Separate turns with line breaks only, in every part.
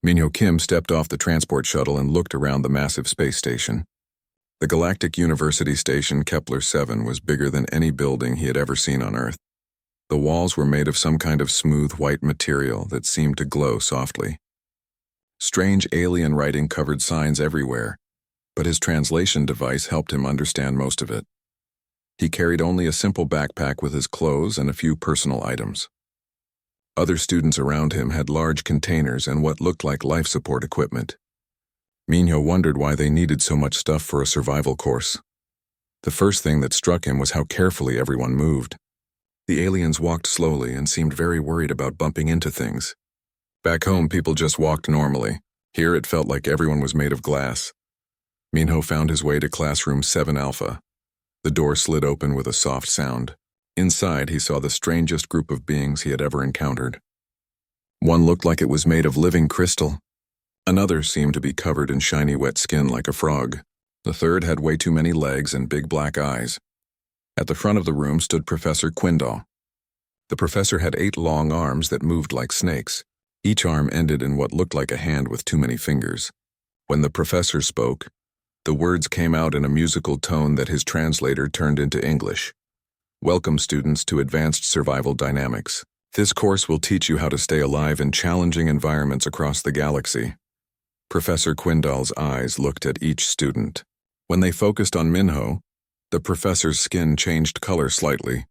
Minho Kim stepped off the transport shuttle and looked around the massive space station. The Galactic University Station Kepler-7 was bigger than any building he had ever seen on Earth. The walls were made of some kind of smooth white material that seemed to glow softly. Strange alien writing covered signs everywhere, but his translation device helped him understand most of it. He carried only a simple backpack with his clothes and a few personal items. Other students around him had large containers and what looked like life support equipment. Minho wondered why they needed so much stuff for a survival course. The first thing that struck him was how carefully everyone moved. The aliens walked slowly and seemed very worried about bumping into things. Back home, people just walked normally. Here, it felt like everyone was made of glass. Minho found his way to classroom 7 Alpha. The door slid open with a soft sound. Inside, he saw the strangest group of beings he had ever encountered. One looked like it was made of living crystal. Another seemed to be covered in shiny wet skin like a frog. The third had way too many legs and big black eyes. At the front of the room stood Professor Quindall. The professor had 8 long arms that moved like snakes. Each arm ended in what looked like a hand with too many fingers. When the professor spoke, the words came out in a musical tone that his translator turned into English. Welcome, students, to Advanced Survival Dynamics. This course will teach you how to stay alive in challenging environments across the galaxy. Professor Quindall's eyes looked at each student. When they focused on Minho, the professor's skin changed color slightly.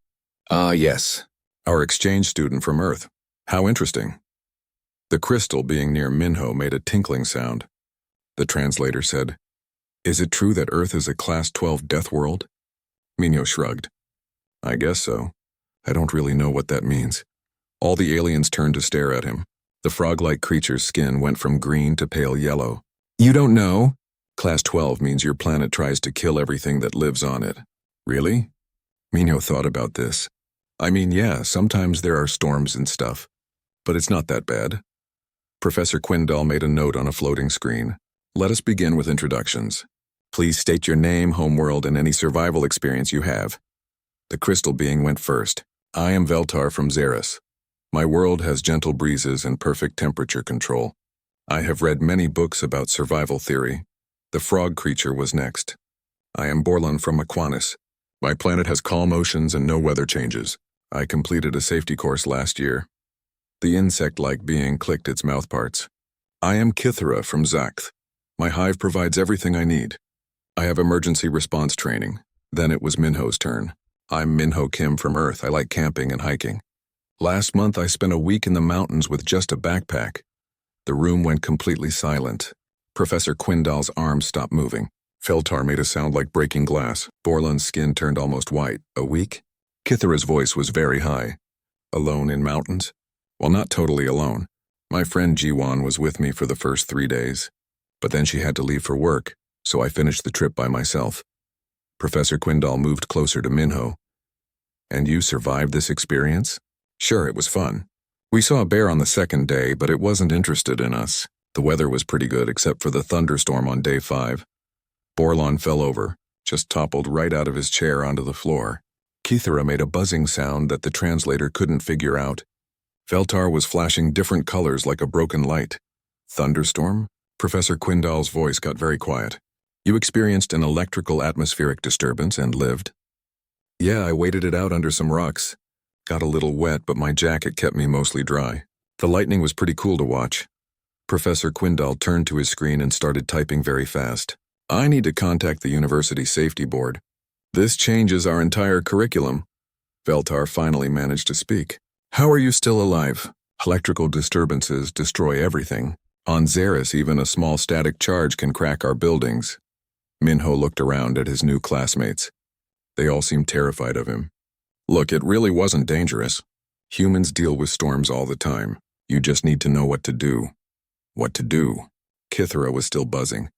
Ah, yes. Our exchange student from Earth. How interesting. The crystal being near Minho made a tinkling sound. The translator said, Is it true that Earth is a Class 12 death world? Minho shrugged. I guess so. I don't really know what that means. All the aliens turned to stare at him. The frog-like creature's skin went from green to pale yellow. You don't know? Class 12 means your planet tries to kill everything that lives on it. Really? Minho thought about this. I mean, yeah, sometimes there are storms and stuff, but it's not that bad. Professor Quindall made a note on a floating screen. Let us begin with introductions. Please state your name, homeworld, and any survival experience you have. The crystal being went first. I am Veltar from Xeris. My world has gentle breezes and perfect temperature control. I have read many books about survival theory. The frog creature was next. I am Borlon from Aquanis. My planet has calm oceans and no weather changes. I completed a safety course last year. The insect-like being clicked its mouthparts. I am Kithara from Zaxth. My hive provides everything I need. I have emergency response training. Then it was Minho's turn. I'm Minho Kim from Earth. I like camping and hiking. Last month I spent a week in the mountains with just a backpack. The room went completely silent. Professor Quindall's arms stopped moving. Veltar made a sound like breaking glass. Borlon's skin turned almost white. A week? Kithara's voice was very high. Alone in mountains? Well, not totally alone. My friend Jiwan was with me for the first 3 days. But then she had to leave for work, so I finished the trip by myself. Professor Quindall moved closer to Minho. And you survived this experience? Sure, it was fun. We saw a bear on the 2nd day, but it wasn't interested in us. The weather was pretty good except for the thunderstorm on day 5. Borlon fell over, just toppled right out of his chair onto the floor. Kithara made a buzzing sound that the translator couldn't figure out. Veltar was flashing different colors like a broken light. Thunderstorm? Professor Quindall's voice got very quiet. You experienced an electrical atmospheric disturbance and lived? Yeah, I waited it out under some rocks. Got a little wet, but my jacket kept me mostly dry. The lightning was pretty cool to watch. Professor Quindall turned to his screen and started typing very fast. I need to contact the University Safety Board. This changes our entire curriculum. Veltar finally managed to speak. How are you still alive? Electrical disturbances destroy everything. On Xeris, even a small static charge can crack our buildings. Minho looked around at his new classmates. They all seemed terrified of him. Look, it really wasn't dangerous. Humans deal with storms all the time. You just need to know what to do. What to do? Kithara was still buzzing.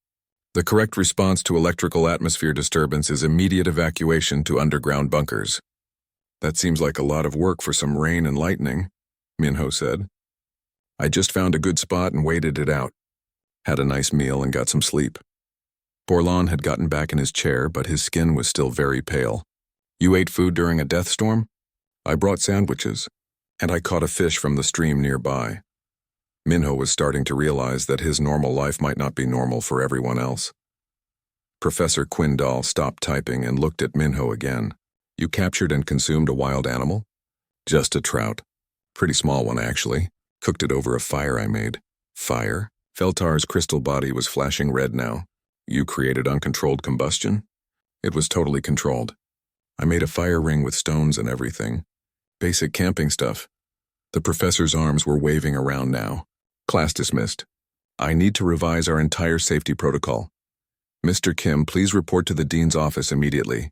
The correct response to electrical atmosphere disturbance is immediate evacuation to underground bunkers. That seems like a lot of work for some rain and lightning, Minho said. I just found a good spot and waited it out. Had a nice meal and got some sleep. Borlon had gotten back in his chair, but his skin was still very pale. You ate food during a death storm? I brought sandwiches, and I caught a fish from the stream nearby. Minho was starting to realize that his normal life might not be normal for everyone else. Professor Quindal stopped typing and looked at Minho again. You captured and consumed a wild animal? Just a trout. Pretty small one, actually. Cooked it over a fire I made. Fire? Veltar's crystal body was flashing red now. You created uncontrolled combustion? It was totally controlled. I made a fire ring with stones and everything. Basic camping stuff. The professor's arms were waving around now. Class dismissed. I need to revise our entire safety protocol. Mr. Kim, please report to the dean's office immediately.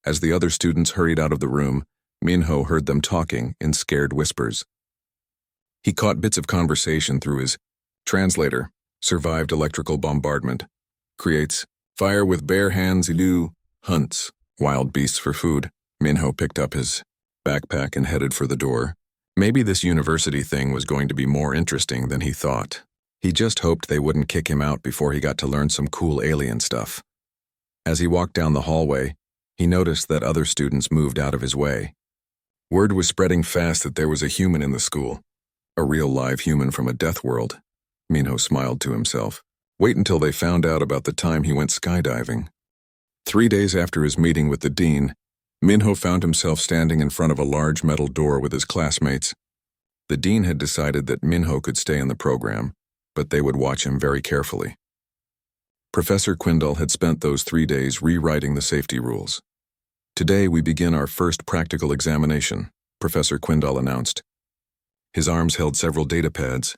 As the other students hurried out of the room, Minho heard them talking in scared whispers. He caught bits of conversation through his translator. Survived electrical bombardment. Creates fire with bare hands. Hunts wild beasts for food. Minho picked up his backpack and headed for the door. Maybe this university thing was going to be more interesting than he thought. He just hoped they wouldn't kick him out before he got to learn some cool alien stuff. As he walked down the hallway, he noticed that other students moved out of his way. Word was spreading fast that there was a human in the school. A real live human from a death world. Minho smiled to himself. Wait until they found out about the time he went skydiving. 3 days after his meeting with the dean, Minho found himself standing in front of a large metal door with his classmates. The dean had decided that Minho could stay in the program, but they would watch him very carefully. Professor Quindal had spent those 3 days rewriting the safety rules. Today we begin our first practical examination, Professor Quindal announced. His arms held several data pads.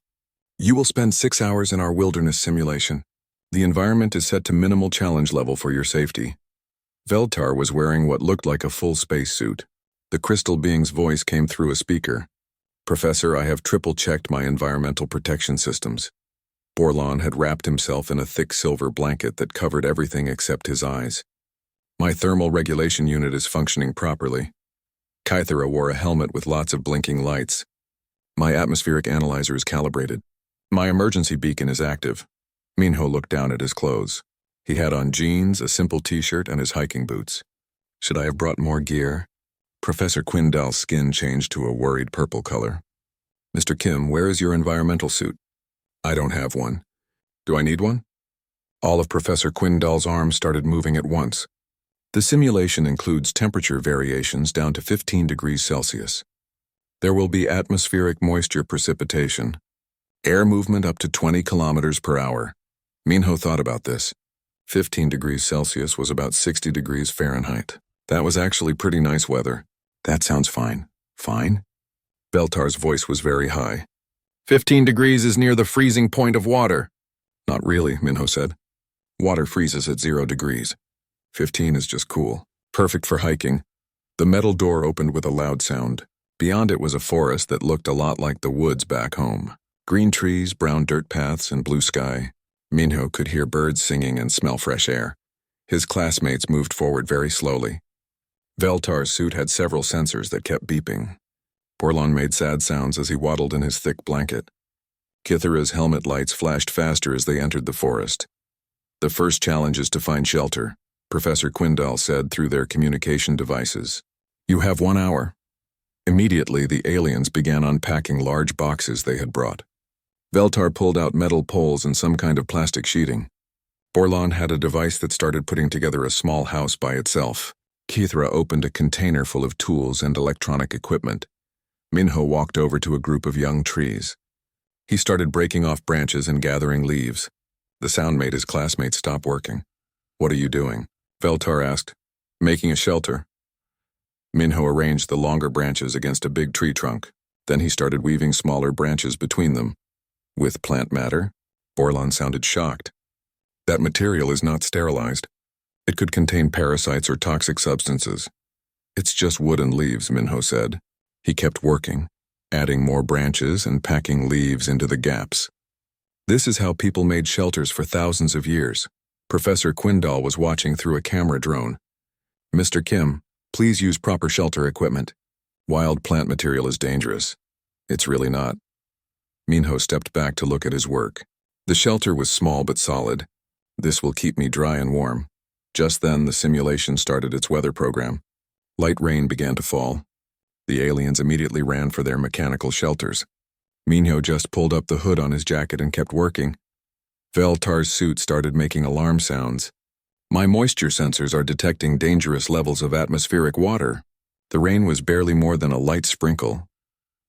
You will spend 6 hours in our wilderness simulation. The environment is set to minimal challenge level for your safety. Veltar was wearing what looked like a full spacesuit. The crystal being's voice came through a speaker. Professor, I have triple-checked my environmental protection systems. Borlon had wrapped himself in a thick silver blanket that covered everything except his eyes. My thermal regulation unit is functioning properly. Kythera wore a helmet with lots of blinking lights. My atmospheric analyzer is calibrated. My emergency beacon is active. Minho looked down at his clothes. He had on jeans, a simple t-shirt, and his hiking boots. Should I have brought more gear? Professor Quindal's skin changed to a worried purple color. Mr. Kim, where is your environmental suit? I don't have one. Do I need one? All of Professor Quindal's arms started moving at once. The simulation includes temperature variations down to 15 degrees Celsius. There will be atmospheric moisture precipitation. Air movement up to 20 kilometers per hour. Minho thought about this. 15 degrees Celsius was about 60 degrees Fahrenheit. That was actually pretty nice weather. That sounds fine. Fine? Veltar's voice was very high. 15 degrees is near the freezing point of water. Not really, Minho said. Water freezes at 0 degrees. 15 is just cool. Perfect for hiking. The metal door opened with a loud sound. Beyond it was a forest that looked a lot like the woods back home. Green trees, brown dirt paths, and blue sky. Minho could hear birds singing and smell fresh air. His classmates moved forward very slowly. Veltar's suit had several sensors that kept beeping. Borlon made sad sounds as he waddled in his thick blanket. Kythera's helmet lights flashed faster as they entered the forest. The first challenge is to find shelter, Professor Quindal said through their communication devices. You have 1 hour. Immediately, the aliens began unpacking large boxes they had brought. Veltar pulled out metal poles and some kind of plastic sheeting. Borlon had a device that started putting together a small house by itself. Kythera opened a container full of tools and electronic equipment. Minho walked over to a group of young trees. He started breaking off branches and gathering leaves. The sound made his classmates stop working. What are you doing? Veltar asked. Making a shelter. Minho arranged the longer branches against a big tree trunk. Then he started weaving smaller branches between them. With plant matter? Borlon sounded shocked. That material is not sterilized. It could contain parasites or toxic substances. It's just wood and leaves, Minho said. He kept working, adding more branches and packing leaves into the gaps. This is how people made shelters for thousands of years. Professor Quindal was watching through a camera drone. Mr. Kim, please use proper shelter equipment. Wild plant material is dangerous. It's really not. Minho stepped back to look at his work. The shelter was small but solid. This will keep me dry and warm. Just then, the simulation started its weather program. Light rain began to fall. The aliens immediately ran for their mechanical shelters. Minho just pulled up the hood on his jacket and kept working. Veltar's suit started making alarm sounds. My moisture sensors are detecting dangerous levels of atmospheric water. The rain was barely more than a light sprinkle,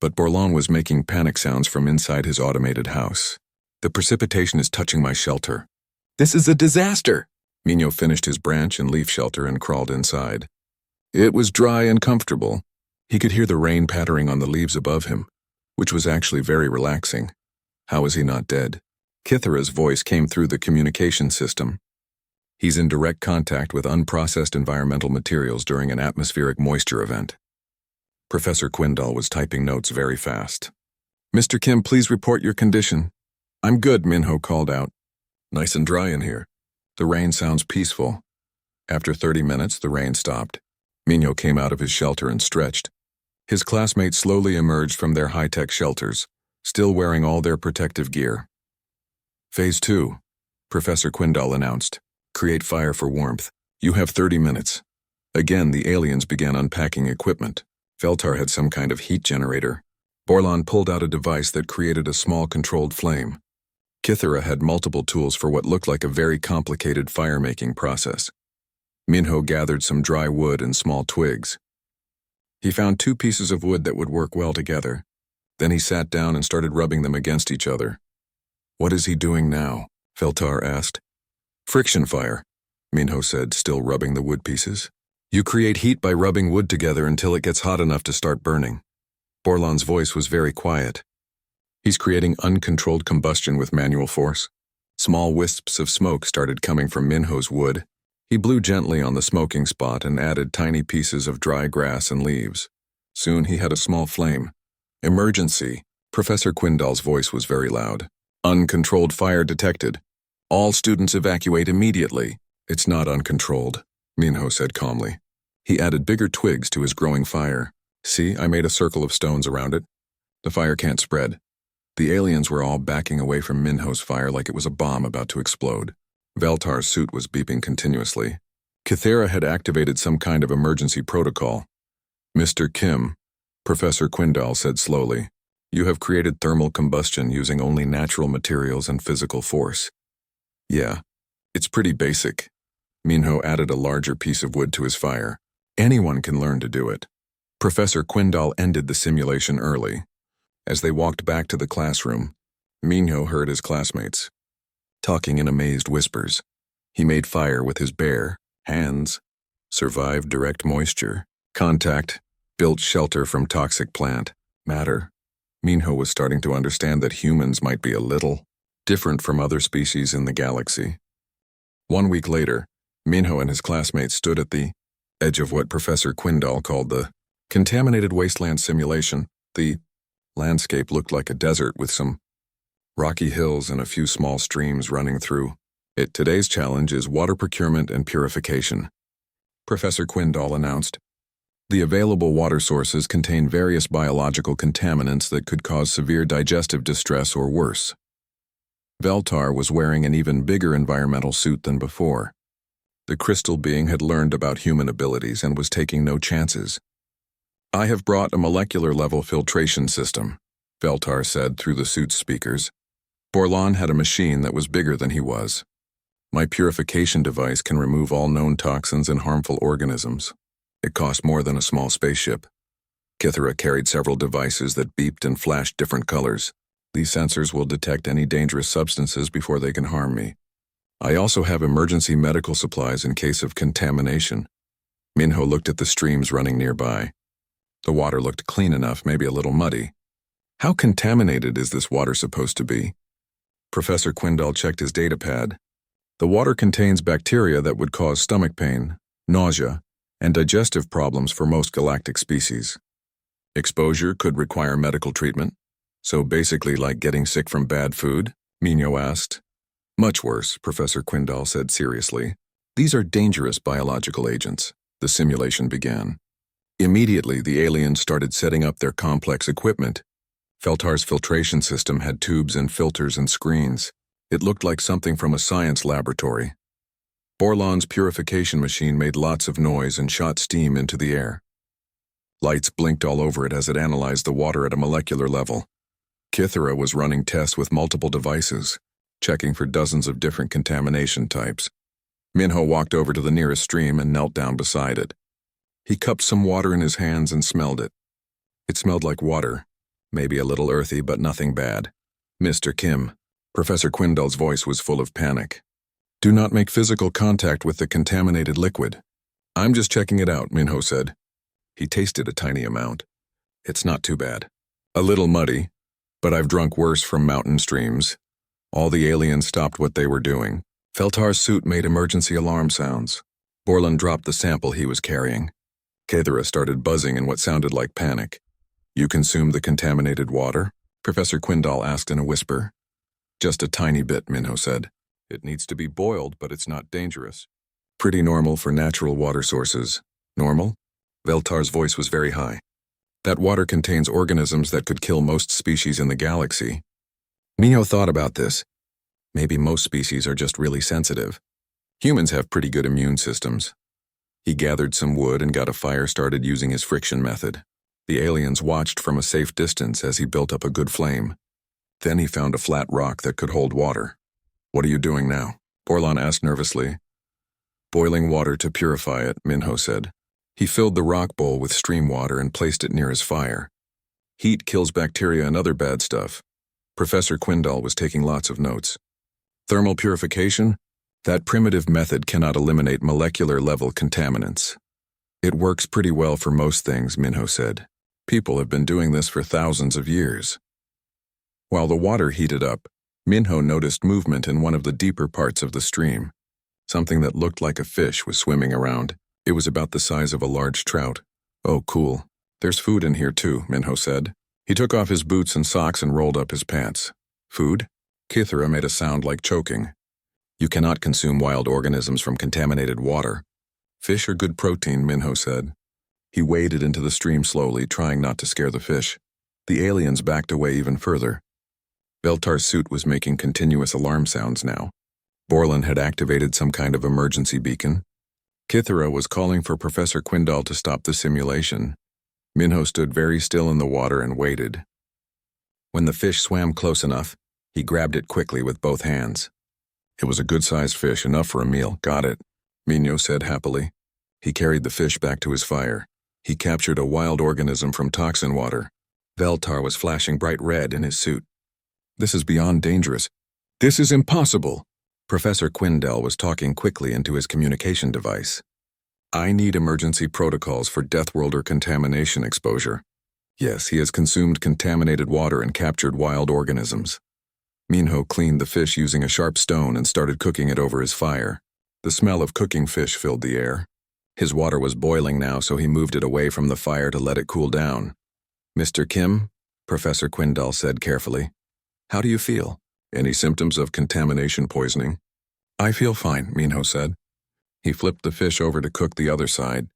but Borlon was making panic sounds from inside his automated house. The precipitation is touching my shelter. This is a disaster! Minho finished his branch and leaf shelter and crawled inside. It was dry and comfortable. He could hear the rain pattering on the leaves above him, which was actually very relaxing. How was he not dead? Kithara's voice came through the communication system. He's in direct contact with unprocessed environmental materials during an atmospheric moisture event. Professor Quindall was typing notes very fast. Mr. Kim, please report your condition. I'm good, Minho called out. Nice and dry in here. The rain sounds peaceful. After 30 minutes, the rain stopped. Minho came out of his shelter and stretched. His classmates slowly emerged from their high-tech shelters, still wearing all their protective gear. Phase 2, Professor Quindall announced. Create fire for warmth. You have 30 minutes. Again, the aliens began unpacking equipment. Veltar had some kind of heat generator. Borlon pulled out a device that created a small controlled flame. Kithara had multiple tools for what looked like a very complicated fire-making process. Minho gathered some dry wood and small twigs. He found 2 pieces of wood that would work well together. Then he sat down and started rubbing them against each other. What is he doing now? Veltar asked. Friction fire, Minho said, still rubbing the wood pieces. You create heat by rubbing wood together until it gets hot enough to start burning. Borlon's voice was very quiet. He's creating uncontrolled combustion with manual force. Small wisps of smoke started coming from Minho's wood. He blew gently on the smoking spot and added tiny pieces of dry grass and leaves. Soon he had a small flame. Emergency. Professor Quindall's voice was very loud. Uncontrolled fire detected. All students evacuate immediately. It's not uncontrolled, Minho said calmly. He added bigger twigs to his growing fire. See, I made a circle of stones around it. The fire can't spread. The aliens were all backing away from Minho's fire like it was a bomb about to explode. Veltar's suit was beeping continuously. Kithara had activated some kind of emergency protocol. Mr. Kim, Professor Quindall said slowly, you have created thermal combustion using only natural materials and physical force. Yeah, it's pretty basic. Minho added a larger piece of wood to his fire. Anyone can learn to do it. Professor Quindall ended the simulation early. As they walked back to the classroom, Minho heard his classmates talking in amazed whispers. He made fire with his bare hands, survived direct moisture, contact, built shelter from toxic plant matter. Minho was starting to understand that humans might be a little different from other species in the galaxy. 1 week later, Minho and his classmates stood at the edge of what Professor Quindall called the contaminated wasteland simulation. The landscape looked like a desert with some rocky hills and a few small streams running through it. Today's challenge is water procurement and purification, Professor Quindall announced. The available water sources contain various biological contaminants that could cause severe digestive distress or worse. Veltar was wearing an even bigger environmental suit than before. The crystal being had learned about human abilities and was taking no chances. I have brought a molecular-level filtration system, Veltar said through the suit's speakers. Borlon had a machine that was bigger than he was. My purification device can remove all known toxins and harmful organisms. It cost more than a small spaceship. Kithara carried several devices that beeped and flashed different colors. These sensors will detect any dangerous substances before they can harm me. I also have emergency medical supplies in case of contamination. Minho looked at the streams running nearby. The water looked clean enough, maybe a little muddy. How contaminated is this water supposed to be? Professor Quindall checked his datapad. The water contains bacteria that would cause stomach pain, nausea, and digestive problems for most galactic species. Exposure could require medical treatment. So basically like getting sick from bad food? Minho asked. Much worse, Professor Quindall said seriously. These are dangerous biological agents. The simulation began. Immediately, the aliens started setting up their complex equipment. Veltar's filtration system had tubes and filters and screens. It looked like something from a science laboratory. Borlon's purification machine made lots of noise and shot steam into the air. Lights blinked all over it as it analyzed the water at a molecular level. Kithara was running tests with multiple devices, checking for dozens of different contamination types. Minho walked over to the nearest stream and knelt down beside it. He cupped some water in his hands and smelled it. It smelled like water, maybe a little earthy, but nothing bad. Mr. Kim, Professor Quindell's voice was full of panic. Do not make physical contact with the contaminated liquid. I'm just checking it out, Minho said. He tasted a tiny amount. It's not too bad. A little muddy, but I've drunk worse from mountain streams. All the aliens stopped what they were doing. Feltar's suit made emergency alarm sounds. Borland dropped the sample he was carrying. Kithara started buzzing in what sounded like panic. You consumed the contaminated water? Professor Quindell asked in a whisper. Just a tiny bit, Minho said. It needs to be boiled, but it's not dangerous. Pretty normal for natural water sources. Normal? Veltar's voice was very high. That water contains organisms that could kill most species in the galaxy. Minho thought about this. Maybe most species are just really sensitive. Humans have pretty good immune systems. He gathered some wood and got a fire started using his friction method. The aliens watched from a safe distance as he built up a good flame. Then he found a flat rock that could hold water. What are you doing now? Borland asked nervously. Boiling water to purify it, Minho said. He filled the rock bowl with stream water and placed it near his fire. Heat kills bacteria and other bad stuff. Professor Quindell was taking lots of notes. Thermal purification? That primitive method cannot eliminate molecular-level contaminants. It works pretty well for most things, Minho said. People have been doing this for thousands of years. While the water heated up, Minho noticed movement in one of the deeper parts of the stream. Something that looked like a fish was swimming around. It was about the size of a large trout. Oh, cool. There's food in here too, Minho said. He took off his boots and socks and rolled up his pants. Food? Kithara made a sound like choking. You cannot consume wild organisms from contaminated water. Fish are good protein, Minho said. He waded into the stream slowly, trying not to scare the fish. The aliens backed away even further. Veltar's suit was making continuous alarm sounds now. Borland had activated some kind of emergency beacon. Kithara was calling for Professor Quindell to stop the simulation. Minho stood very still in the water and waited. When the fish swam close enough, he grabbed it quickly with both hands. It was a good-sized fish, enough for a meal. Got it, Minho said happily. He carried the fish back to his fire. He captured a wild organism from toxin water. Veltar was flashing bright red in his suit. This is beyond dangerous. This is impossible. Professor Quindell was talking quickly into his communication device. I need emergency protocols for Deathworlder contamination exposure. Yes, he has consumed contaminated water and captured wild organisms. Minho cleaned the fish using a sharp stone and started cooking it over his fire. The smell of cooking fish filled the air. His water was boiling now, so he moved it away from the fire to let it cool down. Mr. Kim, Professor Quindell said carefully. How do you feel? Any symptoms of contamination poisoning? I feel fine, Minho said. He flipped the fish over to cook the other side.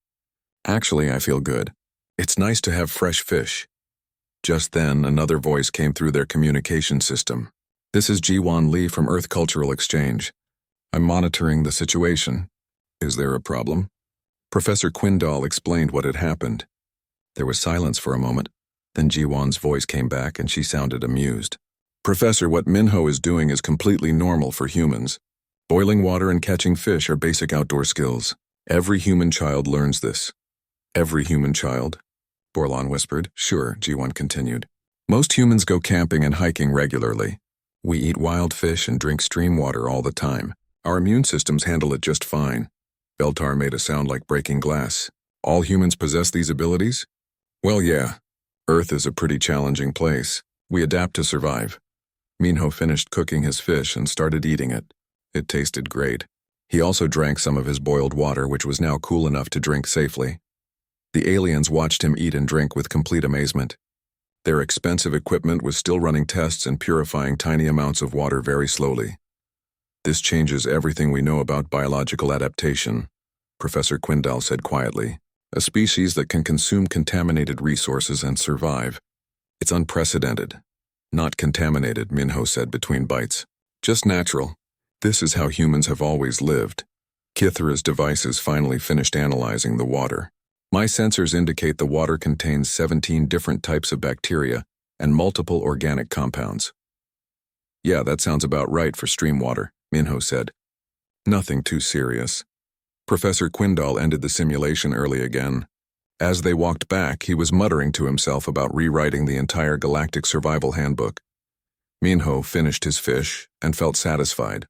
Actually, I feel good. It's nice to have fresh fish. Just then, another voice came through their communication system. This is Jiwan Lee from Earth Cultural Exchange. I'm monitoring the situation. Is there a problem? Professor Quindell explained what had happened. There was silence for a moment. Then Jiwan's voice came back and she sounded amused. Professor, what Minho is doing is completely normal for humans. Boiling water and catching fish are basic outdoor skills. Every human child learns this. Every human child? Borland whispered. Sure, Jiwan continued. Most humans go camping and hiking regularly. We eat wild fish and drink stream water all the time. Our immune systems handle it just fine. Veltar made a sound like breaking glass. All humans possess these abilities? Well, yeah. Earth is a pretty challenging place. We adapt to survive. Minho finished cooking his fish and started eating it. It tasted great. He also drank some of his boiled water, which was now cool enough to drink safely. The aliens watched him eat and drink with complete amazement. Their expensive equipment was still running tests and purifying tiny amounts of water very slowly. This changes everything we know about biological adaptation, Professor Quindell said quietly. A species that can consume contaminated resources and survive. It's unprecedented. Not contaminated, Minho said between bites. Just natural. This is how humans have always lived. Kithara's devices finally finished analyzing the water. My sensors indicate the water contains 17 different types of bacteria, and multiple organic compounds. Yeah, that sounds about right for stream water, Minho said. Nothing too serious. Professor Quindall ended the simulation early again. As they walked back, he was muttering to himself about rewriting the entire Galactic Survival Handbook. Minho finished his fish and felt satisfied.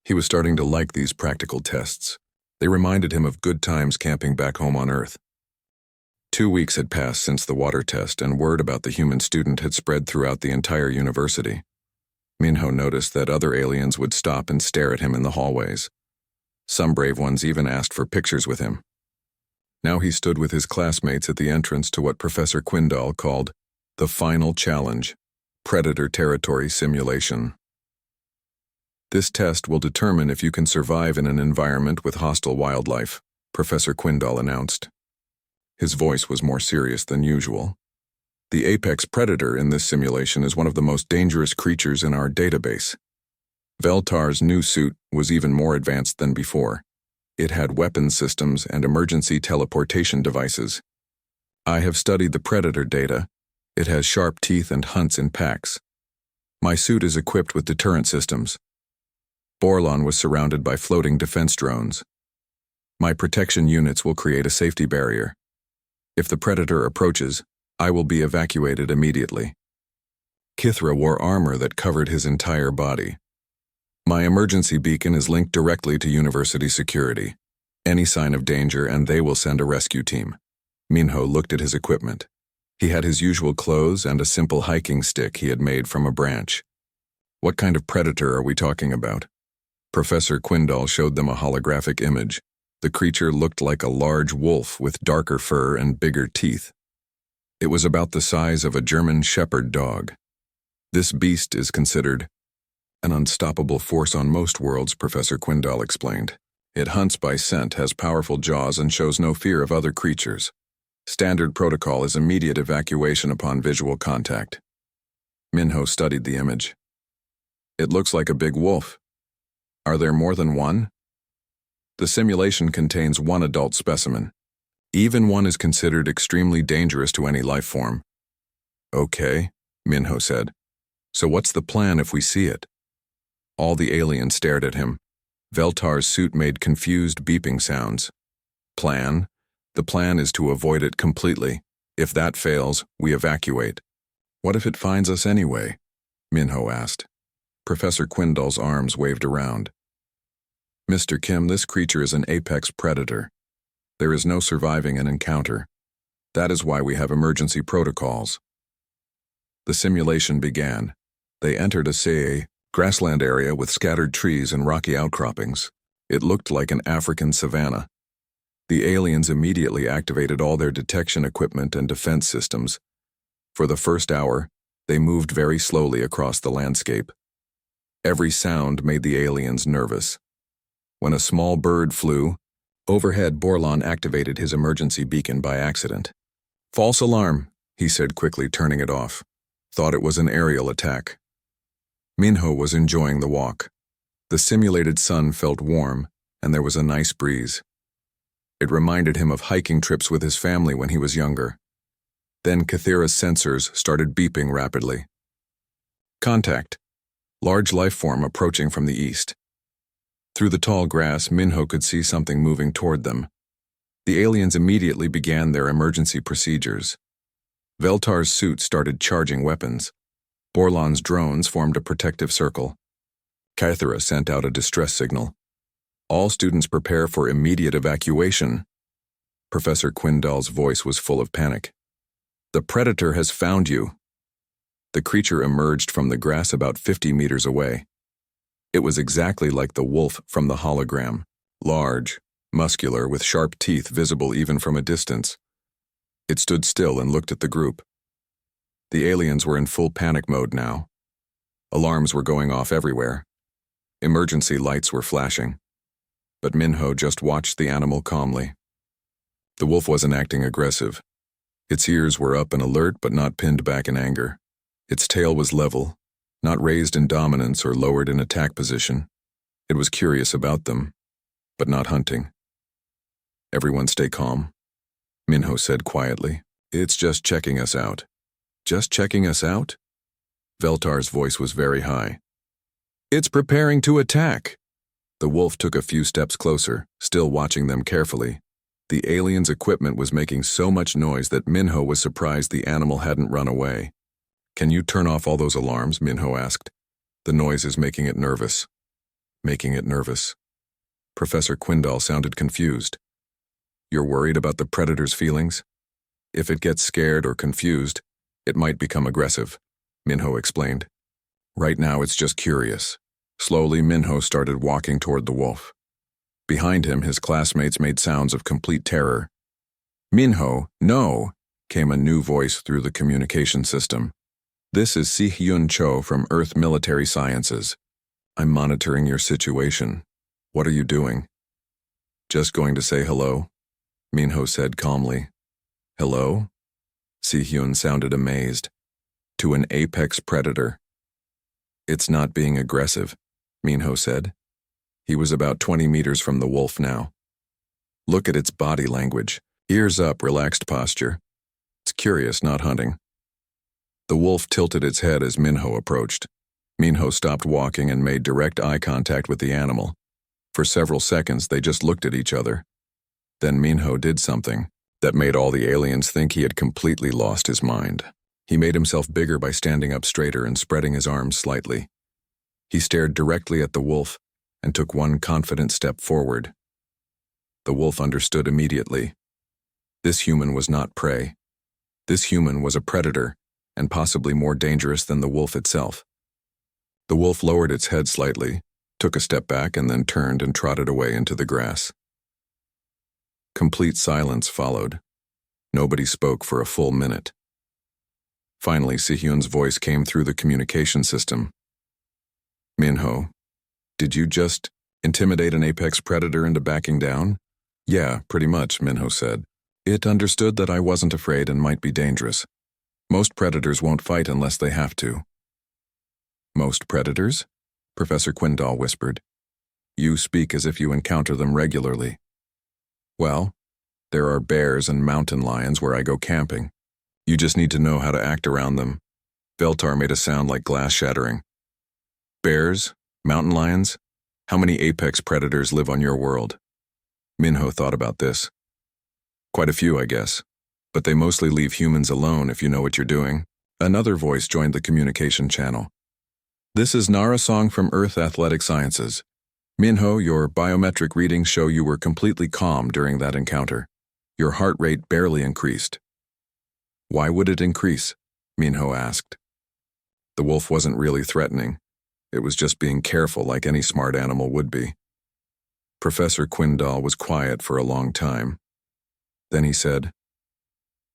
He was starting to like these practical tests. They reminded him of good times camping back home on Earth. 2 weeks had passed since the water test, and word about the human student had spread throughout the entire university. Minho noticed that other aliens would stop and stare at him in the hallways. Some brave ones even asked for pictures with him. Now he stood with his classmates at the entrance to what Professor Quindall called the final challenge, Predator Territory Simulation. This test will determine if you can survive in an environment with hostile wildlife, Professor Quindall announced. His voice was more serious than usual. The apex predator in this simulation is one of the most dangerous creatures in our database. Veltar's new suit was even more advanced than before. It had weapons systems and emergency teleportation devices. I have studied the predator data. It has sharp teeth and hunts in packs. My suit is equipped with deterrent systems. Borlon was surrounded by floating defense drones. My protection units will create a safety barrier. If the predator approaches, I will be evacuated immediately. Kithra wore armor that covered his entire body. My emergency beacon is linked directly to university security. Any sign of danger and they will send a rescue team. Minho looked at his equipment. He had his usual clothes and a simple hiking stick he had made from a branch. What kind of predator are we talking about? Professor Quindall showed them a holographic image. The creature looked like a large wolf with darker fur and bigger teeth. It was about the size of a German shepherd dog. This beast is considered an unstoppable force on most worlds, Professor Quindall explained. It hunts by scent, has powerful jaws, and shows no fear of other creatures. Standard protocol is immediate evacuation upon visual contact. Minho studied the image. It looks like a big wolf. Are there more than one? The simulation contains one adult specimen. Even one is considered extremely dangerous to any life form. Okay, Minho said. So what's the plan if we see it? All the aliens stared at him. Veltar's suit made confused beeping sounds. Plan? The plan is to avoid it completely. If that fails, we evacuate. What if it finds us anyway? Minho asked. Professor Quindall's arms waved around. Mr. Kim, this creature is an apex predator. There is no surviving an encounter. That is why we have emergency protocols. The simulation began. They entered a grassland area with scattered trees and rocky outcroppings. It looked like an African savanna. The aliens immediately activated all their detection equipment and defense systems. For the first hour, they moved very slowly across the landscape. Every sound made the aliens nervous. When a small bird flew, overhead Borlon activated his emergency beacon by accident. False alarm, he said quickly, turning it off. Thought it was an aerial attack. Minho was enjoying the walk. The simulated sun felt warm, and there was a nice breeze. It reminded him of hiking trips with his family when he was younger. Then Kithira's sensors started beeping rapidly. Contact. Large life form approaching from the east. Through the tall grass, Minho could see something moving toward them. The aliens immediately began their emergency procedures. Veltar's suit started charging weapons. Borlon's drones formed a protective circle. Kithira sent out a distress signal. All students prepare for immediate evacuation. Professor Quindall's voice was full of panic. The predator has found you. The creature emerged from the grass about 50 meters away. It was exactly like the wolf from the hologram, large, muscular, with sharp teeth visible even from a distance. It stood still and looked at the group. The aliens were in full panic mode now. Alarms were going off everywhere. Emergency lights were flashing. But Minho just watched the animal calmly. The wolf wasn't acting aggressive. Its ears were up and alert but not pinned back in anger. Its tail was level, not raised in dominance or lowered in attack position. It was curious about them, but not hunting. Everyone stay calm, Minho said quietly. It's just checking us out. Just checking us out? Veltar's voice was very high. It's preparing to attack. The wolf took a few steps closer, still watching them carefully. The alien's equipment was making so much noise that Minho was surprised the animal hadn't run away. Can you turn off all those alarms? Minho asked. The noise is making it nervous. Making it nervous. Professor Quindall sounded confused. You're worried about the predator's feelings? If it gets scared or confused, it might become aggressive, Minho explained. Right now it's just curious. Slowly, Minho started walking toward the wolf. Behind him, his classmates made sounds of complete terror. Minho, no, came a new voice through the communication system. This is Si-Hyun Cho from Earth Military Sciences. I'm monitoring your situation. What are you doing? Just going to say hello, Minho said calmly. Hello? Si-Hyun sounded amazed. To an apex predator. It's not being aggressive, Minho said. He was about 20 meters from the wolf now. Look at its body language. Ears up, relaxed posture. It's curious, not hunting. The wolf tilted its head as Minho approached. Minho stopped walking and made direct eye contact with the animal. For several seconds, they just looked at each other. Then Minho did something that made all the aliens think he had completely lost his mind. He made himself bigger by standing up straighter and spreading his arms slightly. He stared directly at the wolf and took one confident step forward. The wolf understood immediately. This human was not prey. This human was a predator, and possibly more dangerous than the wolf itself. The wolf lowered its head slightly, took a step back, and then turned and trotted away into the grass. Complete silence followed. Nobody spoke for a full minute. Finally, Si-Hyun's voice came through the communication system. Minho, did you just intimidate an apex predator into backing down? Yeah, pretty much, Minho said. It understood that I wasn't afraid and might be dangerous. Most predators won't fight unless they have to. Most predators? Professor Quindall whispered. You speak as if you encounter them regularly. Well, there are bears and mountain lions where I go camping. You just need to know how to act around them. Veltar made a sound like glass shattering. Bears? Mountain lions? How many apex predators live on your world? Minho thought about this. Quite a few, I guess. But they mostly leave humans alone if you know what you're doing. Another voice joined the communication channel. This is Nara Song from Earth Athletic Sciences. Minho, your biometric readings show you were completely calm during that encounter. Your heart rate barely increased. Why would it increase? Minho asked. The wolf wasn't really threatening. It was just being careful like any smart animal would be. Professor Quindall was quiet for a long time. Then he said,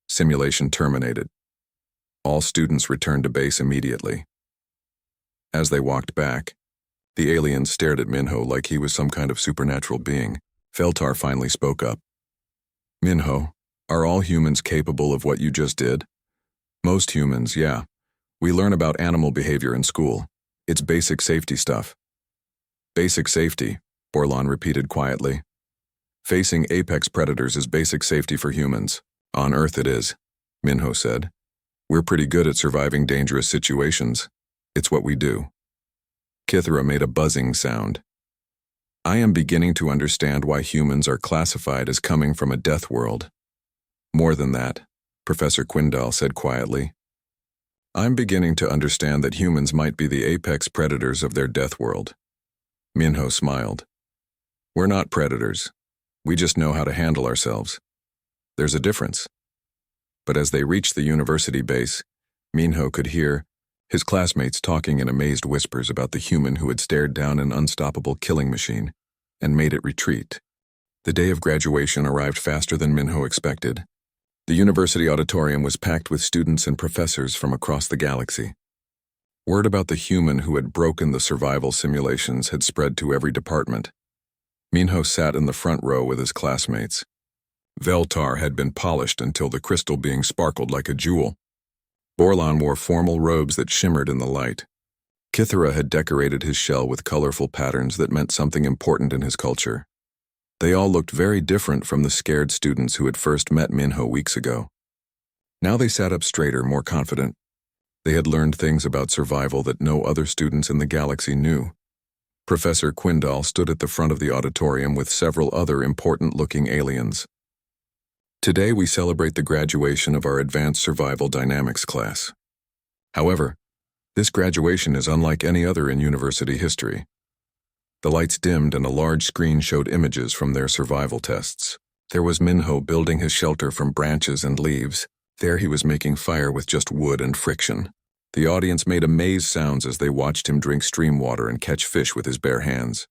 Simulation terminated. All students returned to base immediately. As they walked back, the aliens stared at Minho like he was some kind of supernatural being. Veltar finally spoke up. Minho, are all humans capable of what you just did? Most humans, yeah. We learn about animal behavior in school. It's basic safety stuff. Basic safety, Borlan repeated quietly. Facing apex predators is basic safety for humans. On Earth it is, Minho said. We're pretty good at surviving dangerous situations. It's what we do. Kithra made a buzzing sound. I am beginning to understand why humans are classified as coming from a death world. More than that, Professor Quindall said quietly. I'm beginning to understand that humans might be the apex predators of their death world. Minho smiled. We're not predators. We just know how to handle ourselves. There's a difference. But as they reached the university base, Minho could hear his classmates talking in amazed whispers about the human who had stared down an unstoppable killing machine and made it retreat. The day of graduation arrived faster than Minho expected. The university auditorium was packed with students and professors from across the galaxy. Word about the human who had broken the survival simulations had spread to every department. Minho sat in the front row with his classmates. Veltar had been polished until the crystal being sparkled like a jewel. Borlan wore formal robes that shimmered in the light. Kithra had decorated his shell with colorful patterns that meant something important in his culture. They all looked very different from the scared students who had first met Minho weeks ago. Now they sat up straighter, more confident, They had learned things about survival that no other students in the galaxy knew. Professor Quindal stood at the front of the auditorium with several other important-looking aliens. Today we celebrate the graduation of our Advanced Survival Dynamics class. However, this graduation is unlike any other in university history. The lights dimmed and a large screen showed images from their survival tests. There was Minho building his shelter from branches and leaves. There he was making fire with just wood and friction. The audience made amazed sounds as they watched him drink stream water and catch fish with his bare hands.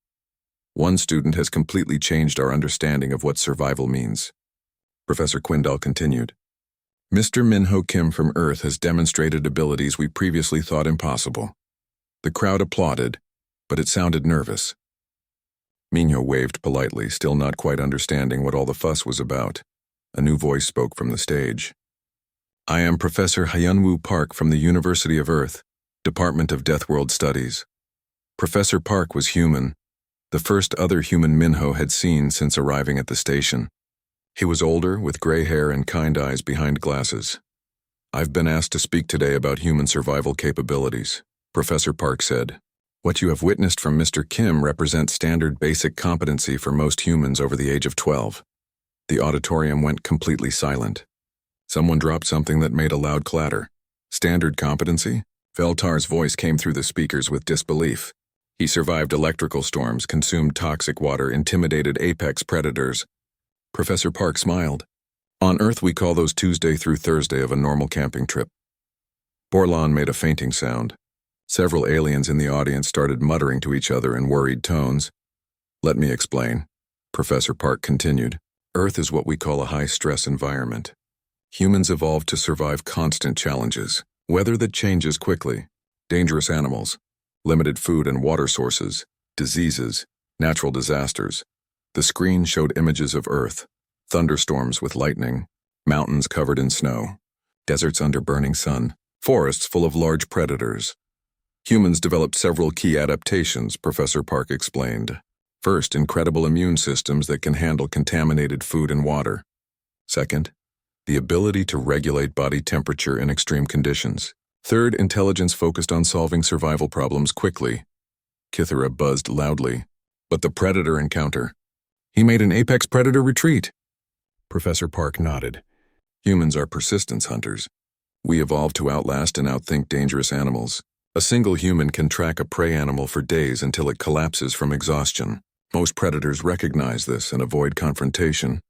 One student has completely changed our understanding of what survival means. Professor Quindal continued. Mr. Minho Kim from Earth has demonstrated abilities we previously thought impossible. The crowd applauded, but it sounded nervous. Minho waved politely, still not quite understanding what all the fuss was about. A new voice spoke from the stage. I am Professor Hyunwoo Park from the University of Earth, Department of Deathworld Studies. Professor Park was human, the first other human Minho had seen since arriving at the station. He was older, with gray hair and kind eyes behind glasses. I've been asked to speak today about human survival capabilities, Professor Park said. What you have witnessed from Mr. Kim represents standard basic competency for most humans over the age of 12. The auditorium went completely silent. Someone dropped something that made a loud clatter. Standard competency? Veltar's voice came through the speakers with disbelief. He survived electrical storms, consumed toxic water, intimidated apex predators. Professor Park smiled. On Earth we call those Tuesday through Thursday of a normal camping trip. Borlan made a fainting sound. Several aliens in the audience started muttering to each other in worried tones. Let me explain, Professor Park continued. Earth is what we call a high-stress environment. Humans evolved to survive constant challenges, weather that changes quickly, dangerous animals, limited food and water sources, diseases, natural disasters. The screen showed images of Earth, thunderstorms with lightning, mountains covered in snow, deserts under burning sun, forests full of large predators. Humans developed several key adaptations, Professor Park explained. First, incredible immune systems that can handle contaminated food and water. Second, the ability to regulate body temperature in extreme conditions. Third, intelligence focused on solving survival problems quickly. Kithara buzzed loudly. But the predator encounter. He made an apex predator retreat. Professor Park nodded. Humans are persistence hunters. We evolved to outlast and outthink dangerous animals. A single human can track a prey animal for days until it collapses from exhaustion. Most predators recognize this and avoid confrontation.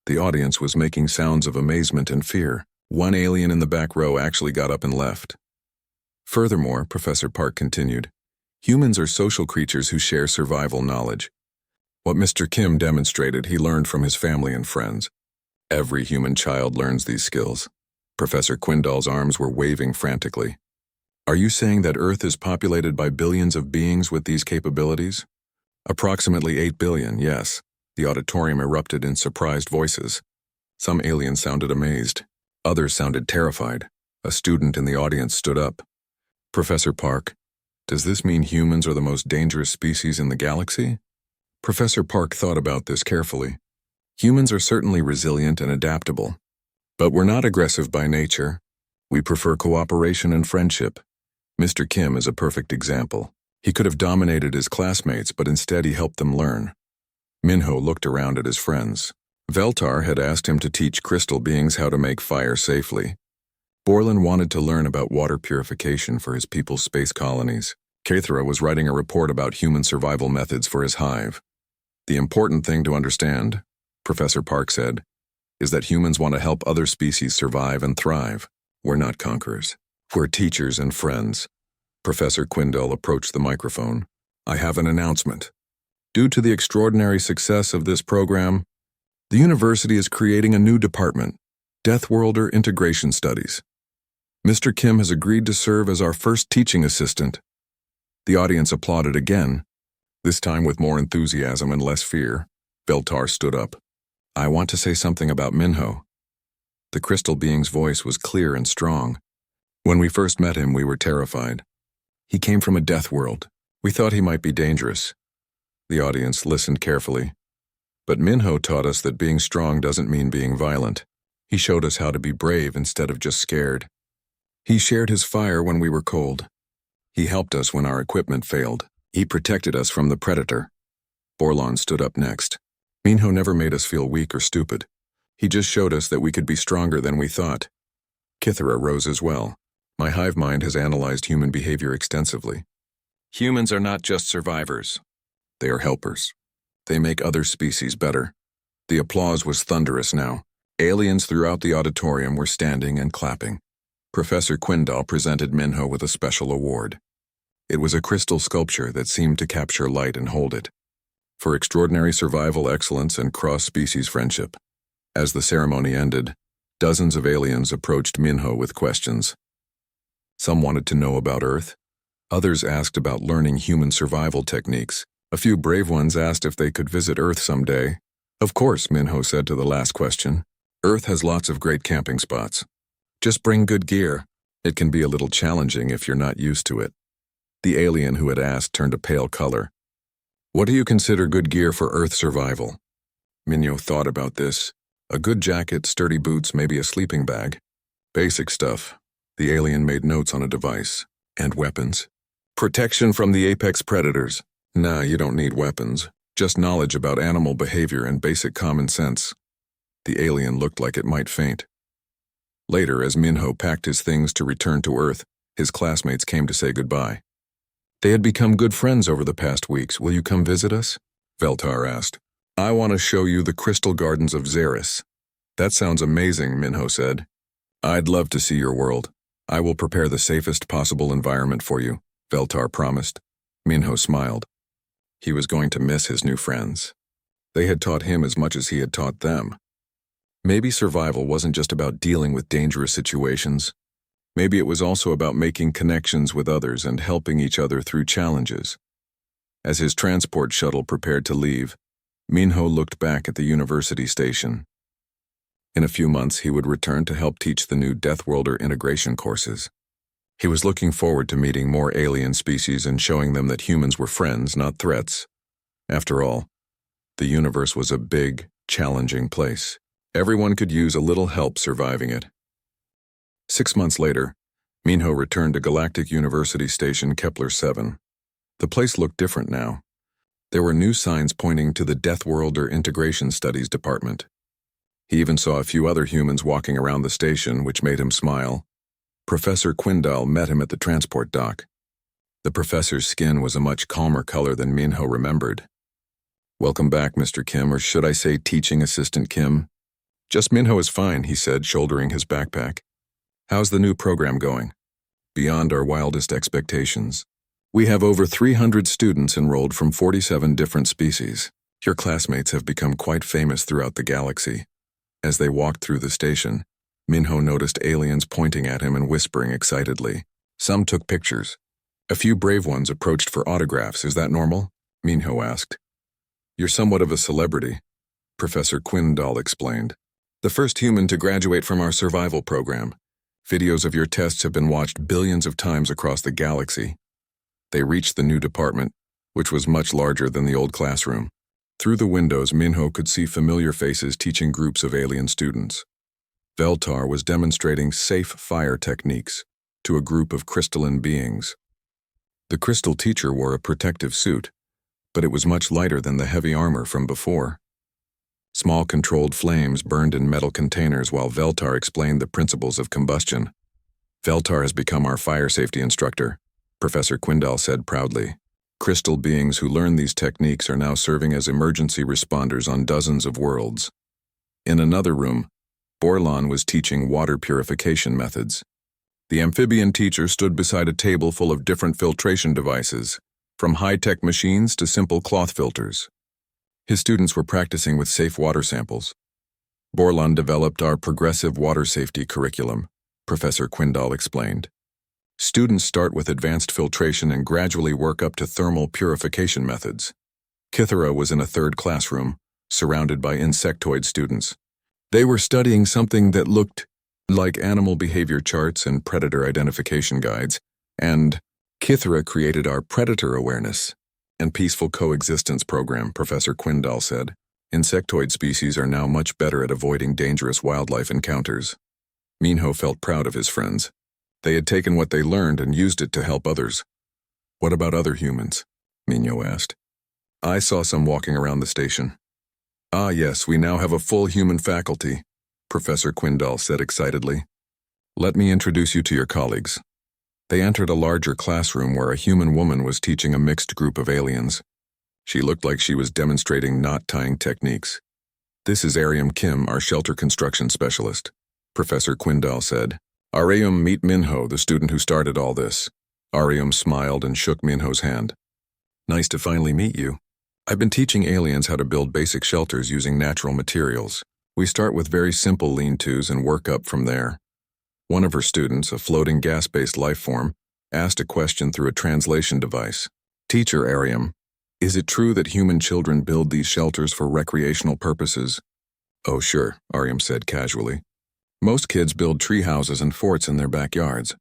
The audience was making sounds of amazement and fear. One alien in the back row actually got up and left. Furthermore, Professor Park continued, humans are social creatures who share survival knowledge. What Mr. Kim demonstrated, he learned from his family and friends. Every human child learns these skills. Professor Quindal's arms were waving frantically. Are you saying that Earth is populated by billions of beings with these capabilities? Approximately 8 billion, yes. The auditorium erupted in surprised voices. Some aliens sounded amazed. Others sounded terrified. A student in the audience stood up. Professor Park, does this mean humans are the most dangerous species in the galaxy? Professor Park thought about this carefully. Humans are certainly resilient and adaptable. But we're not aggressive by nature. We prefer cooperation and friendship. Mr. Kim is a perfect example. He could have dominated his classmates, but instead he helped them learn. Minho looked around at his friends. Veltar had asked him to teach crystal beings how to make fire safely. Borlan wanted to learn about water purification for his people's space colonies. Kathra was writing a report about human survival methods for his hive. The important thing to understand, Professor Park said, is that humans want to help other species survive and thrive. We're not conquerors. We're teachers and friends. Professor Quindal approached the microphone. I have an announcement. Due to the extraordinary success of this program, the university is creating a new department, Deathworlder Integration Studies. Mr. Kim has agreed to serve as our first teaching assistant. The audience applauded again, this time with more enthusiasm and less fear. Veltar stood up. I want to say something about Minho. The crystal being's voice was clear and strong. When we first met him, we were terrified. He came from a death world. We thought he might be dangerous. The audience listened carefully. But Minho taught us that being strong doesn't mean being violent. He showed us how to be brave instead of just scared. He shared his fire when we were cold. He helped us when our equipment failed. He protected us from the predator. Borlon stood up next. Minho never made us feel weak or stupid. He just showed us that we could be stronger than we thought. Kithara rose as well. My hive mind has analyzed human behavior extensively. Humans are not just survivors. They are helpers. They make other species better. The applause was thunderous now. Aliens throughout the auditorium were standing and clapping. Professor Quindal presented Minho with a special award. It was a crystal sculpture that seemed to capture light and hold it, for extraordinary survival excellence and cross-species friendship. As the ceremony ended, dozens of aliens approached Minho with questions. Some wanted to know about Earth. Others asked about learning human survival techniques. A few brave ones asked if they could visit Earth someday. Of course, Minho said to the last question. Earth has lots of great camping spots. Just bring good gear. It can be a little challenging if you're not used to it. The alien who had asked turned a pale color. What do you consider good gear for Earth survival? Minho thought about this. A good jacket, sturdy boots, maybe a sleeping bag. Basic stuff. The alien made notes on a device. And weapons. Protection from the apex predators. Nah, you don't need weapons. Just knowledge about animal behavior and basic common sense. The alien looked like it might faint. Later, as Minho packed his things to return to Earth, his classmates came to say goodbye. They had become good friends over the past weeks. Will you come visit us? Veltar asked. I want to show you the crystal gardens of Xeris. That sounds amazing, Minho said. I'd love to see your world. I will prepare the safest possible environment for you, Veltar promised. Minho smiled. He was going to miss his new friends. They had taught him as much as he had taught them. Maybe survival wasn't just about dealing with dangerous situations. Maybe it was also about making connections with others and helping each other through challenges. As his transport shuttle prepared to leave, Minho looked back at the university station. In a few months, he would return to help teach the new Deathworlder integration courses. He was looking forward to meeting more alien species and showing them that humans were friends, not threats. After all, the universe was a big, challenging place. Everyone could use a little help surviving it. 6 months later, Minho returned to Galactic University Station Kepler 7. The place looked different now. There were new signs pointing to the Deathworlder Integration Studies Department. He even saw a few other humans walking around the station, which made him smile. Professor Quindal met him at the transport dock. The professor's skin was a much calmer color than Minho remembered. Welcome back, Mr. Kim, or should I say Teaching Assistant Kim? Just Minho is fine, he said, shouldering his backpack. How's the new program going? Beyond our wildest expectations. We have over 300 students enrolled from 47 different species. Your classmates have become quite famous throughout the galaxy. As they walked through the station, Minho noticed aliens pointing at him and whispering excitedly. Some took pictures. A few brave ones approached for autographs. Is that normal? Minho asked. You're somewhat of a celebrity, Professor Quindal explained. The first human to graduate from our survival program. Videos of your tests have been watched billions of times across the galaxy. They reached the new department, which was much larger than the old classroom. Through the windows, Minho could see familiar faces teaching groups of alien students. Veltar was demonstrating safe fire techniques to a group of crystalline beings. The crystal teacher wore a protective suit, but it was much lighter than the heavy armor from before. Small controlled flames burned in metal containers while Veltar explained the principles of combustion. Veltar has become our fire safety instructor, Professor Quindal said proudly. Crystal beings who learn these techniques are now serving as emergency responders on dozens of worlds. In another room, Borlon was teaching water purification methods. The amphibian teacher stood beside a table full of different filtration devices, from high-tech machines to simple cloth filters. His students were practicing with safe water samples. Borlon developed our progressive water safety curriculum, Professor Quindal explained. Students start with advanced filtration and gradually work up to thermal purification methods. Kithara was in a third classroom, surrounded by insectoid students. They were studying something that looked like animal behavior charts and predator identification guides, and Kithara created our predator awareness and peaceful coexistence program, Professor Quindal said. Insectoid species are now much better at avoiding dangerous wildlife encounters. Minho felt proud of his friends. They had taken what they learned and used it to help others. What about other humans? Minho asked. I saw some walking around the station. Ah yes, we now have a full human faculty, Professor Quindall said excitedly. Let me introduce you to your colleagues. They entered a larger classroom where a human woman was teaching a mixed group of aliens. She looked like she was demonstrating knot-tying techniques. This is Ariam Kim, our shelter construction specialist, Professor Quindall said. Ariam, meet Minho, the student who started all this. Ariam smiled and shook Minho's hand. Nice to finally meet you. I've been teaching aliens how to build basic shelters using natural materials. We start with very simple lean-tos and work up from there. One of her students, a floating gas-based life form, asked a question through a translation device. Teacher Ariam, is it true that human children build these shelters for recreational purposes? Oh sure, Ariam said casually. Most kids build tree houses and forts in their backyards.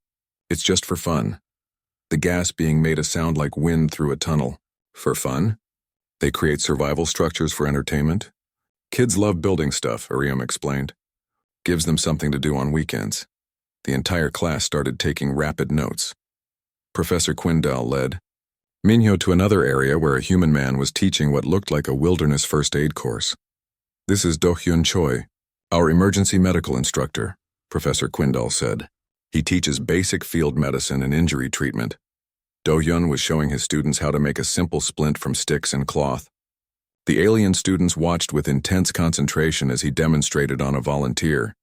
It's just for fun. The gas being made a sound like wind through a tunnel. For fun? They create survival structures for entertainment? Kids love building stuff, Ariam explained. Gives them something to do on weekends. The entire class started taking rapid notes. Professor Quindall led Minho to another area where a human man was teaching what looked like a wilderness first aid course. This is Do-Hyun Choi, our emergency medical instructor, Professor Quindall said. He teaches basic field medicine and injury treatment. Do-Hyun was showing his students how to make a simple splint from sticks and cloth. The alien students watched with intense concentration as he demonstrated on a volunteer.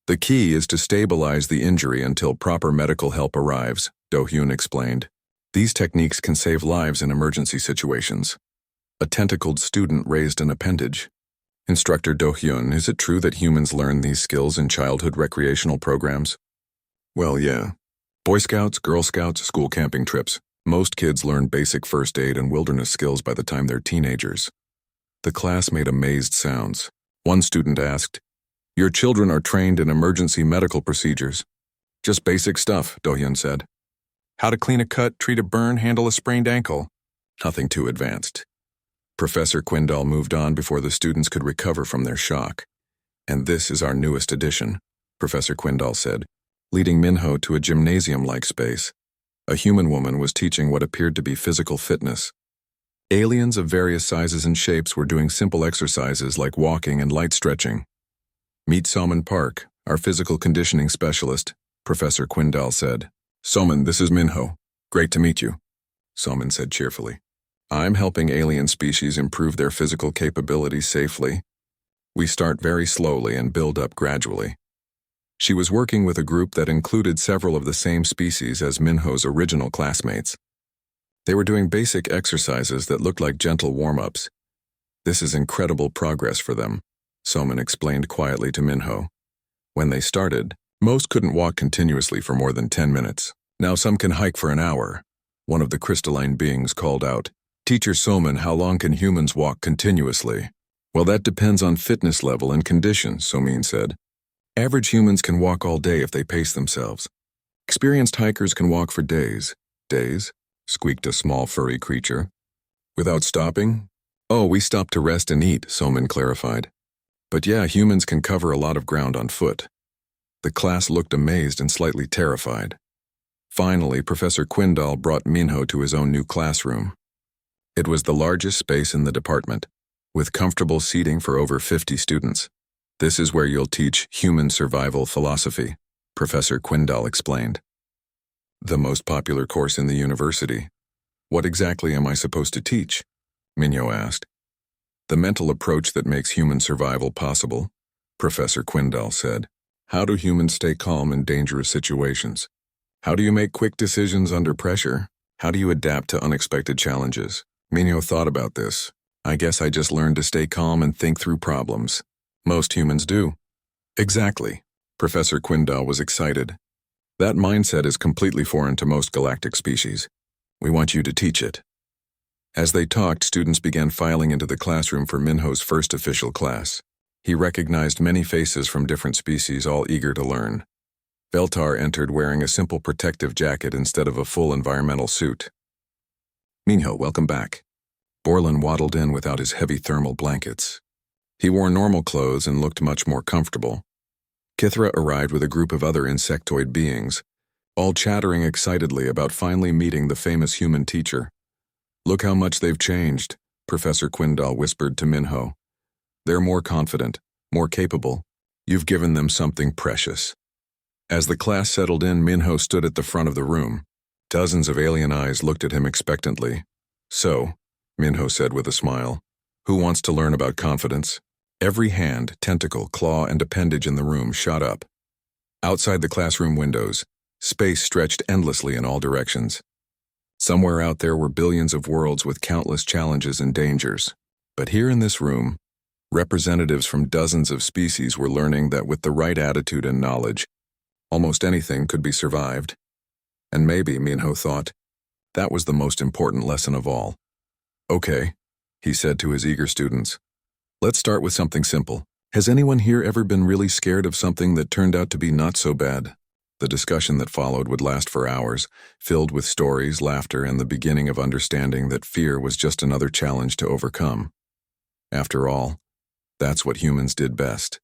The key is to stabilize the injury until proper medical help arrives, Do-Hyun explained. These techniques can save lives in emergency situations. A tentacled student raised an appendage. Instructor Do-Hyun, is it true that humans learn these skills in childhood recreational programs? Well, yeah. Boy Scouts, Girl Scouts, school camping trips. Most kids learn basic first aid and wilderness skills by the time they're teenagers. The class made amazed sounds. One student asked, Your children are trained in emergency medical procedures. Just basic stuff, Do-Hyun said. How to clean a cut, treat a burn, handle a sprained ankle. Nothing too advanced. Professor Quindall moved on before the students could recover from their shock. And this is our newest addition, Professor Quindall said, leading Minho to a gymnasium-like space. A human woman was teaching what appeared to be physical fitness. Aliens of various sizes and shapes were doing simple exercises like walking and light stretching. Meet Soman Park, our physical conditioning specialist, Professor Quindall said. Soman, this is Minho. Great to meet you, Soman said cheerfully. I'm helping alien species improve their physical capabilities safely. We start very slowly and build up gradually. She was working with a group that included several of the same species as Minho's original classmates. They were doing basic exercises that looked like gentle warm-ups. This is incredible progress for them, Soman explained quietly to Minho. When they started, most couldn't walk continuously for more than 10 minutes. Now some can hike for an hour. One of the crystalline beings called out, Teacher Soman, how long can humans walk continuously? Well, that depends on fitness level and condition, Somin said. Average humans can walk all day if they pace themselves. Experienced hikers can walk for days. Days? Squeaked a small furry creature. Without stopping? Oh, we stop to rest and eat, Soman clarified. But yeah, humans can cover a lot of ground on foot. The class looked amazed and slightly terrified. Finally, Professor Quindall brought Minho to his own new classroom. It was the largest space in the department, with comfortable seating for over 50 students. This is where you'll teach human survival philosophy, Professor Quindall explained. The most popular course in the university. What exactly am I supposed to teach? Minho asked. The mental approach that makes human survival possible, Professor Quindall said. How do humans stay calm in dangerous situations? How do you make quick decisions under pressure? How do you adapt to unexpected challenges? Minho thought about this. I guess I just learned to stay calm and think through problems. Most humans do. Exactly. Professor Quindall was excited. That mindset is completely foreign to most galactic species. We want you to teach it. As they talked, students began filing into the classroom for Minho's first official class. He recognized many faces from different species, all eager to learn. Veltar entered wearing a simple protective jacket instead of a full environmental suit. Minho, welcome back. Borland waddled in without his heavy thermal blankets. He wore normal clothes and looked much more comfortable. Kithra arrived with a group of other insectoid beings. all chattering excitedly about finally meeting the famous human teacher. "Look how much they've changed," Professor Quindal whispered to Minho. "They're more confident, more capable. You've given them something precious." As the class settled in, Minho stood at the front of the room. Dozens of alien eyes looked at him expectantly. "So," Minho said with a smile, "who wants to learn about confidence?" Every hand, tentacle, claw, and appendage in the room shot up. Outside the classroom windows, space stretched endlessly in all directions. Somewhere out there were billions of worlds with countless challenges and dangers. But here in this room, representatives from dozens of species were learning that with the right attitude and knowledge, almost anything could be survived. And maybe, Minho thought, that was the most important lesson of all. "Okay," he said to his eager students. "Let's start with something simple. Has anyone here ever been really scared of something that turned out to be not so bad?" The discussion that followed would last for hours, filled with stories, laughter, and the beginning of understanding that fear was just another challenge to overcome. After all, that's what humans did best.